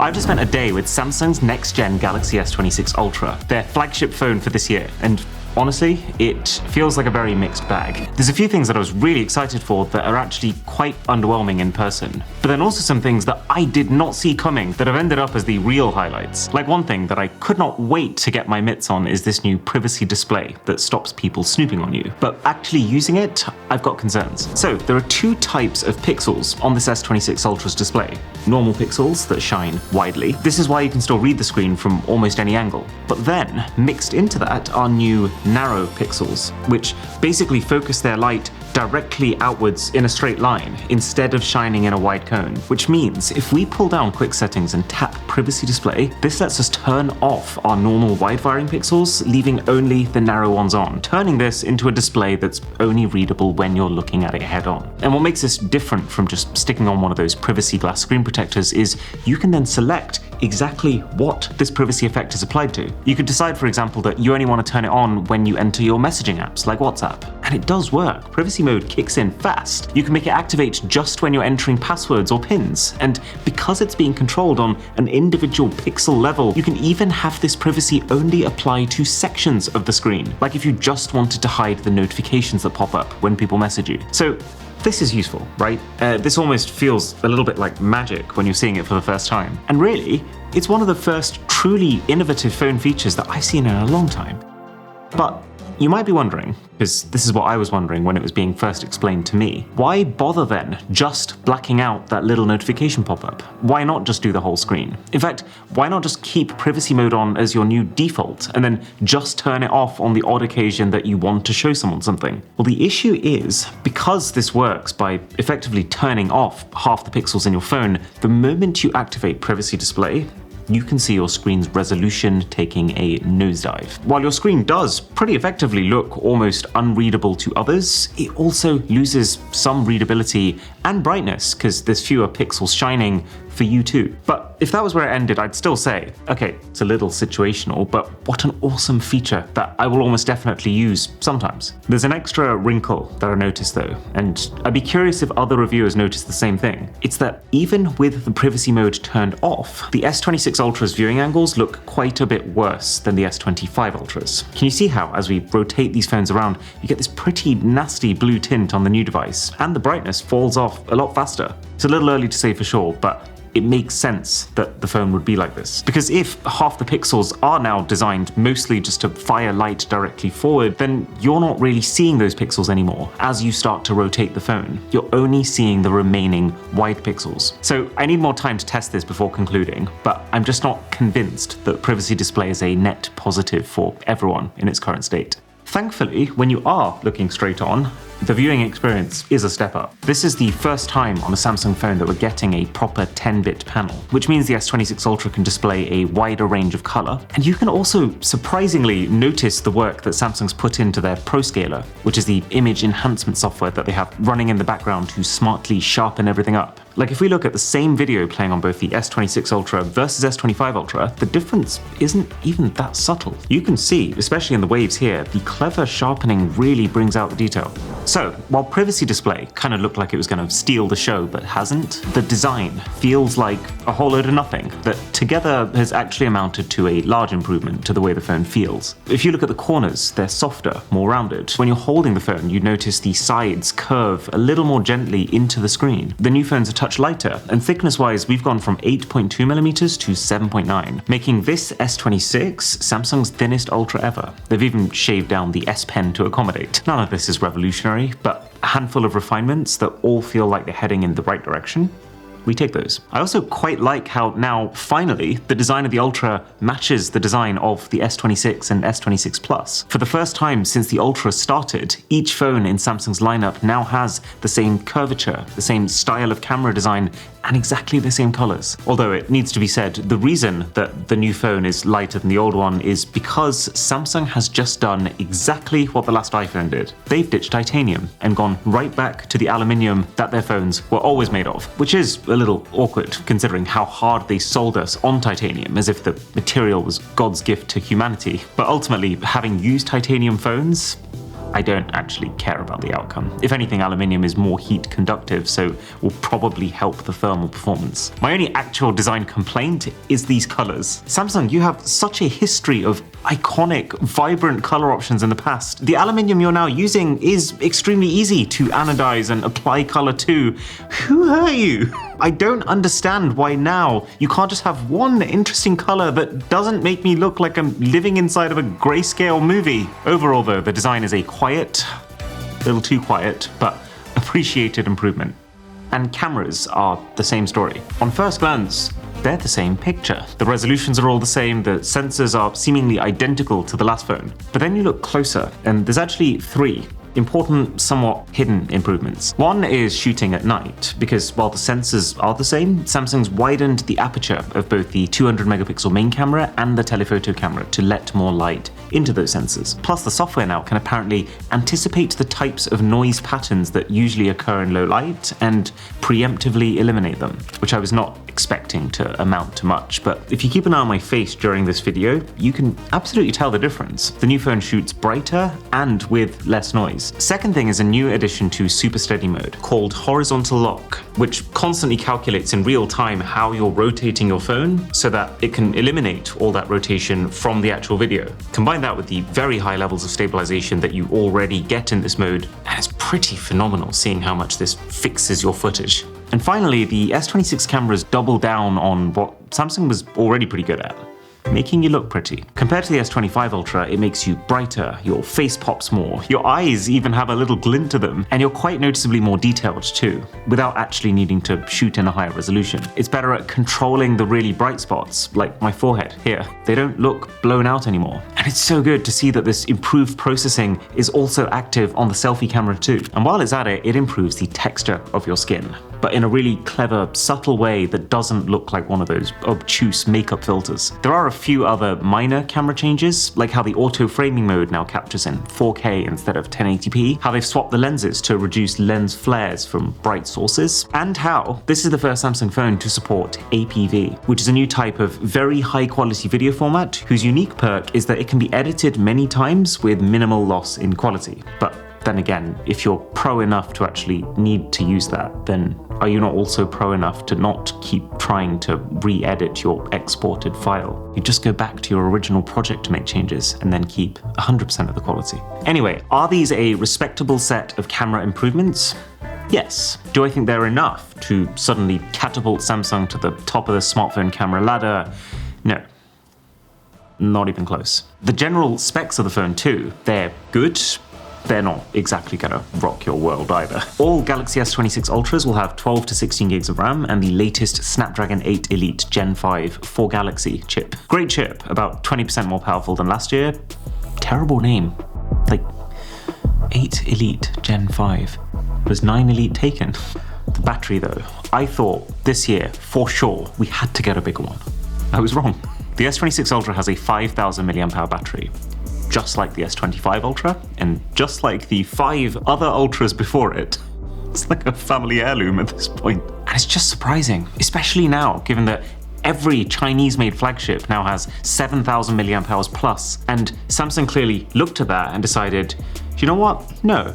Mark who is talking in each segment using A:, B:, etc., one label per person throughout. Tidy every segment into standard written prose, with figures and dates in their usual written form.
A: I've just spent a day with Samsung's next-gen Galaxy S26 Ultra, their flagship phone for this year, and honestly, it feels like a very mixed bag. There's a few things that I was really excited for that are actually quite underwhelming in person, but then also some things that I did not see coming that have ended up as the real highlights. Like one thing that I could not wait to get my mitts on is this new privacy display that stops people snooping on you. But actually using it, I've got concerns. So there are two types of pixels on this S26 Ultra's display. Normal pixels that shine widely. This is why you can still read the screen from almost any angle. But then, mixed into that are new narrow pixels, which basically focus their light directly outwards in a straight line instead of shining in a wide cone. Which means if we pull down quick settings and tap privacy display, this lets us turn off our normal wide firing pixels, leaving only the narrow ones on, turning this into a display that's only readable when you're looking at it head on. And what makes this different from just sticking on one of those privacy glass screen protectors is you can then select exactly what this privacy effect is applied to. You could decide, for example, that you only want to turn it on when you enter your messaging apps like WhatsApp. And it does work. Privacy mode kicks in fast. You can make it activate just when you're entering passwords or pins. And because it's being controlled on an individual pixel level, you can even have this privacy only apply to sections of the screen. Like if you just wanted to hide the notifications that pop up when people message you. So this is useful, right? This almost feels a little bit like magic when you're seeing it for the first time. And really, it's one of the first truly innovative phone features that I've seen in a long time. But you might be wondering, because this is what I was wondering when it was being first explained to me, why bother then just blacking out that little notification pop-up? Why not just do the whole screen? In fact, why not just keep privacy mode on as your new default and then just turn it off on the odd occasion that you want to show someone something? Well, the issue is, because this works by effectively turning off half the pixels in your phone, the moment you activate privacy display, you can see your screen's resolution taking a nosedive. While your screen does pretty effectively look almost unreadable to others, it also loses some readability and brightness because there's fewer pixels shining for you too. But if that was where it ended, I'd still say, okay, it's a little situational, but what an awesome feature that I will almost definitely use sometimes. There's an extra wrinkle that I noticed though, and I'd be curious if other reviewers noticed the same thing. It's that even with the privacy mode turned off, the S26 Ultra's viewing angles look quite a bit worse than the S25 Ultras. Can you see how, as we rotate these phones around, you get this pretty nasty blue tint on the new device, and the brightness falls off a lot faster? It's a little early to say for sure, but it makes sense that the phone would be like this. Because if half the pixels are now designed mostly just to fire light directly forward, then you're not really seeing those pixels anymore. As you start to rotate the phone, you're only seeing the remaining wide pixels. So I need more time to test this before concluding, but I'm just not convinced that privacy display is a net positive for everyone in its current state. Thankfully, when you are looking straight on, the viewing experience is a step up. This is the first time on a Samsung phone that we're getting a proper 10-bit panel, which means the S26 Ultra can display a wider range of color. And you can also surprisingly notice the work that Samsung's put into their ProScaler, which is the image enhancement software that they have running in the background to smartly sharpen everything up. Like if we look at the same video playing on both the S26 Ultra versus S25 Ultra, the difference isn't even that subtle. You can see, especially in the waves here, the clever sharpening really brings out the detail. So, while privacy display kind of looked like it was going to steal the show but hasn't, the design feels like a whole load of nothing that together has actually amounted to a large improvement to the way the phone feels. If you look at the corners, they're softer, more rounded. When you're holding the phone, you notice the sides curve a little more gently into the screen. The new phone's a touch lighter, and thickness-wise, we've gone from 8.2mm to 7.9, making this S26 Samsung's thinnest Ultra ever. They've even shaved down the S Pen to accommodate. None of this is revolutionary, but a handful of refinements that all feel like they're heading in the right direction. We take those. I also quite like how now, finally, the design of the Ultra matches the design of the S26 and S26 Plus. For the first time since the Ultra started, each phone in Samsung's lineup now has the same curvature, the same style of camera design, and exactly the same colors. Although it needs to be said, the reason that the new phone is lighter than the old one is because Samsung has just done exactly what the last iPhone did. They've ditched titanium and gone right back to the aluminium that their phones were always made of, which is a little awkward considering how hard they sold us on titanium, as if the material was God's gift to humanity. But ultimately, having used titanium phones, I don't actually care about the outcome. If anything, aluminium is more heat conductive, so will probably help the thermal performance. My only actual design complaint is these colors. Samsung, you have such a history of iconic, vibrant color options in the past. The aluminium you're now using is extremely easy to anodize and apply color to. Who hurt you? I don't understand why now you can't just have one interesting color that doesn't make me look like I'm living inside of a grayscale movie. Overall though, the design is a quiet, a little too quiet, but appreciated improvement. And cameras are the same story. On first glance, they're the same picture. The resolutions are all the same, the sensors are seemingly identical to the last phone. But then you look closer, and there's actually three important, somewhat hidden improvements. One is shooting at night, because while the sensors are the same, Samsung's widened the aperture of both the 200 megapixel main camera and the telephoto camera to let more light into those sensors. Plus, the software now can apparently anticipate the types of noise patterns that usually occur in low light and preemptively eliminate them, which I was not expecting to amount to much, but if you keep an eye on my face during this video, you can absolutely tell the difference. The new phone shoots brighter and with less noise. Second thing is a new addition to super steady mode called horizontal lock, which constantly calculates in real time how you're rotating your phone so that it can eliminate all that rotation from the actual video. Combine that with the very high levels of stabilization that you already get in this mode, and it's pretty phenomenal seeing how much this fixes your footage. And finally, the S26 cameras double down on what Samsung was already pretty good at, making you look pretty. Compared to the S25 Ultra, it makes you brighter, your face pops more, your eyes even have a little glint to them, and you're quite noticeably more detailed too, without actually needing to shoot in a higher resolution. It's better at controlling the really bright spots, like my forehead here. They don't look blown out anymore. And it's so good to see that this improved processing is also active on the selfie camera too. And while it's at it, it improves the texture of your skin, but in a really clever, subtle way that doesn't look like one of those obtuse makeup filters. There are a few other minor camera changes, like how the auto framing mode now captures in 4K instead of 1080p, how they've swapped the lenses to reduce lens flares from bright sources, and how this is the first Samsung phone to support APV, which is a new type of very high quality video format whose unique perk is that it can be edited many times with minimal loss in quality. But then again, if you're pro enough to actually need to use that, then are you not also pro enough to not keep trying to re-edit your exported file? You just go back to your original project to make changes and then keep 100% of the quality. Anyway, are these a respectable set of camera improvements? Yes. Do I think they're enough to suddenly catapult Samsung to the top of the smartphone camera ladder? No. Not even close. The general specs of the phone too, they're good. They're not exactly gonna rock your world either. All Galaxy S26 Ultras will have 12 to 16 gigs of RAM and the latest Snapdragon 8 Elite Gen 5 for Galaxy chip. Great chip, about 20% more powerful than last year. Terrible name. Like, 8 Elite Gen 5. Was 9 Elite taken? The battery though, I thought this year, for sure, we had to get a bigger one. I was wrong. The S26 Ultra has a 5,000 mAh battery, just like the S25 Ultra, and just like the 5 other Ultras before it. It's like a family heirloom at this point. And it's just surprising, especially now, given that every Chinese-made flagship now has 7,000 mAh plus, and Samsung clearly looked at that and decided, you know what? No.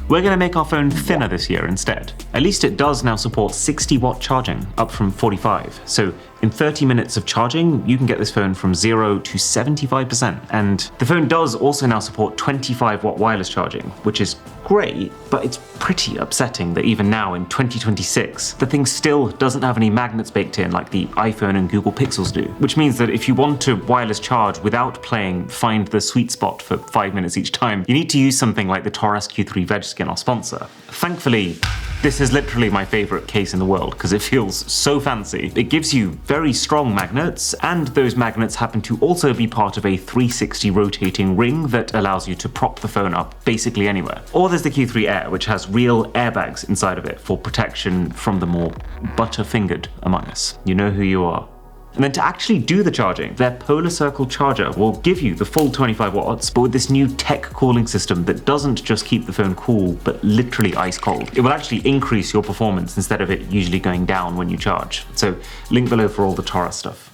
A: We're going to make our phone thinner this year instead. At least it does now support 60-watt charging, up from 45. So in 30 minutes of charging, you can get this phone from 0 to 75%. And the phone does also now support 25-watt wireless charging, which is great, but it's pretty upsetting that even now in 2026, the thing still doesn't have any magnets baked in like the iPhone and Google Pixels do. Which means that if you want to wireless charge without playing Find the Sweet Spot for 5 minutes each time, you need to use something like the Torras Q3 Veg Skin, our sponsor. Thankfully, this is literally my favorite case in the world because it feels so fancy. It gives you very strong magnets, and those magnets happen to also be part of a 360 rotating ring that allows you to prop the phone up basically anywhere. Or there's the Q3 Air, which has real airbags inside of it for protection from the more butter-fingered among us. You know who you are. And then to actually do the charging, their Polar Circle charger will give you the full 25 watts, but with this new tech cooling system that doesn't just keep the phone cool, but literally ice cold. It will actually increase your performance instead of it usually going down when you charge. So link below for all the Torras stuff.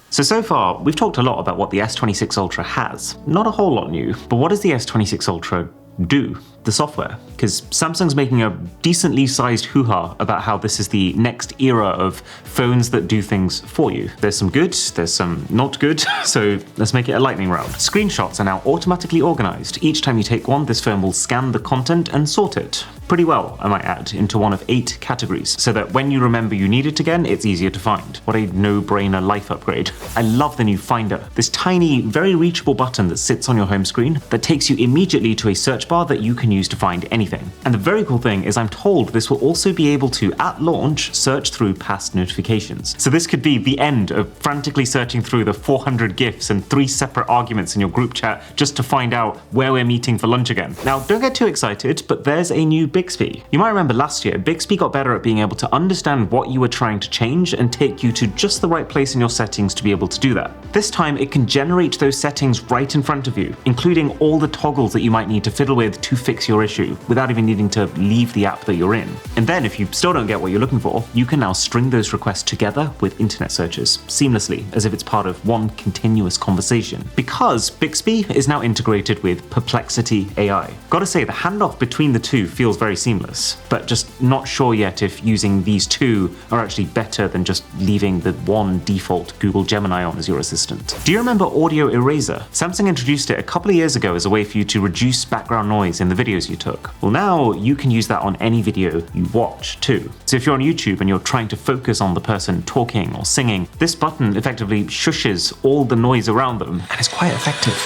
A: So far, we've talked a lot about what the S26 Ultra has. Not a whole lot new, but what does the S26 Ultra do, the software. Because Samsung's making a decently sized hoo-ha about how this is the next era of phones that do things for you. There's some good, there's some not good, so let's make it a lightning round. Screenshots are now automatically organized. Each time you take one, this phone will scan the content and sort it. Pretty well, I might add, into one of 8 categories, so that when you remember you need it again, it's easier to find. What a no-brainer life upgrade. I love the new Finder, this tiny, very reachable button that sits on your home screen that takes you immediately to a search bar that you can use to find anything. And the very cool thing is I'm told this will also be able to, at launch, search through past notifications. So this could be the end of frantically searching through the 400 GIFs and 3 separate arguments in your group chat just to find out where we're meeting for lunch again. Now, don't get too excited, but there's a new Bixby. You might remember last year, Bixby got better at being able to understand what you were trying to change and take you to just the right place in your settings to be able to do that. This time, it can generate those settings right in front of you, including all the toggles that you might need to fiddle with to fix your issue, without even needing to leave the app that you're in. And then, if you still don't get what you're looking for, you can now string those requests together with internet searches, seamlessly, as if it's part of one continuous conversation. Because Bixby is now integrated with Perplexity AI. Gotta say, the handoff between the two feels very seamless, but just not sure yet if using these two are actually better than just leaving the one default Google Gemini on as your assistant. Do you remember Audio Eraser? Samsung introduced it a couple of years ago as a way for you to reduce background noise in the videos you took. Well, now you can use that on any video you watch too. So if you're on YouTube and you're trying to focus on the person talking or singing, this button effectively shushes all the noise around them, and it's quite effective.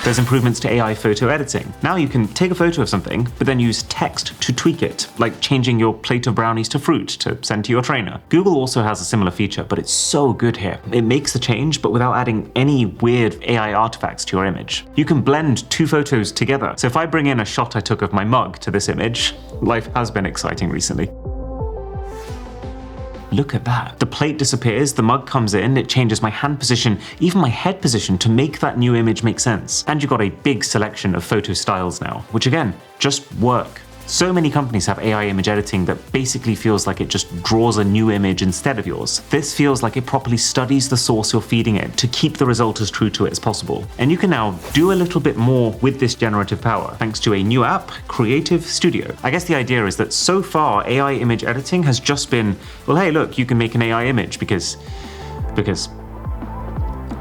A: There's improvements to AI photo editing. Now you can take a photo of something, but then use text to tweak it, like changing your plate of brownies to fruit to send to your trainer. Google also has a similar feature, but it's so good here. It makes the change, but without adding any weird AI artifacts to your image. You can blend 2 photos together. So if I bring in a shot I took of my mug to this image, life has been exciting recently. Look at that. The plate disappears, the mug comes in, it changes my hand position, even my head position to make that new image make sense. And you've got a big selection of photo styles now, which again, just work. So many companies have AI image editing that basically feels like it just draws a new image instead of yours. This feels like it properly studies the source you're feeding it to keep the result as true to it as possible. And you can now do a little bit more with this generative power, thanks to a new app, Creative Studio. I guess the idea is that so far, AI image editing has just been, well, hey, look, you can make an AI image because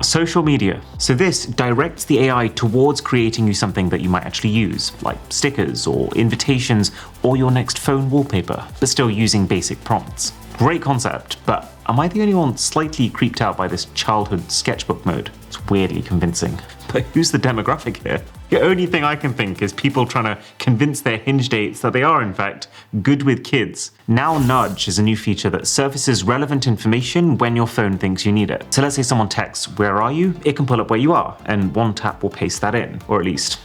A: social media. So this directs the AI towards creating you something that you might actually use, like stickers or invitations or your next phone wallpaper, but still using basic prompts. Great concept, but am I the only one slightly creeped out by this childhood sketchbook mode? It's weirdly convincing. But who's the demographic here? The only thing I can think is people trying to convince their Hinge dates that they are, in fact, good with kids. Now Nudge is a new feature that surfaces relevant information when your phone thinks you need it. So let's say someone texts, "Where are you?" It can pull up where you are, and one tap will paste that in, or at least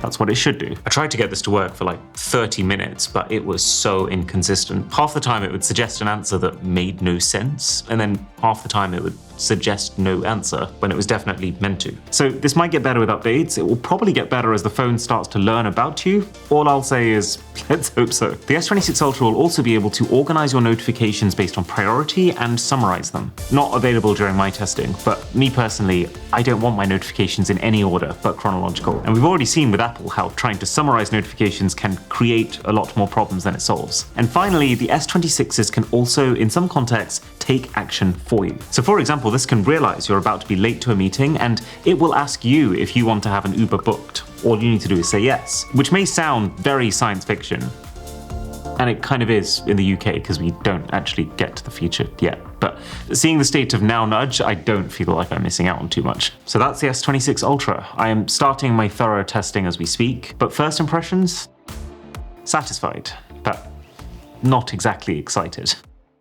A: that's what it should do. I tried to get this to work for like 30 minutes, but it was so inconsistent. Half the time it would suggest an answer that made no sense, and then half the time it would suggest no answer when it was definitely meant to. So this might get better with updates. It will probably get better as the phone starts to learn about you. All I'll say is, let's hope so. The S26 Ultra will also be able to organize your notifications based on priority and summarize them. Not available during my testing, but me personally, I don't want my notifications in any order but chronological. And we've already seen with Apple how trying to summarize notifications can create a lot more problems than it solves. And finally, the S26s can also, in some contexts, take action for you. So for example, this can realize you're about to be late to a meeting and it will ask you if you want to have an Uber booked. All you need to do is say yes, which may sound very science fiction. And it kind of is in the UK because we don't actually get to the future yet. But seeing the state of Now Nudge, I don't feel like I'm missing out on too much. So that's the S26 Ultra. I am starting my thorough testing as we speak, but first impressions? Satisfied, but not exactly excited.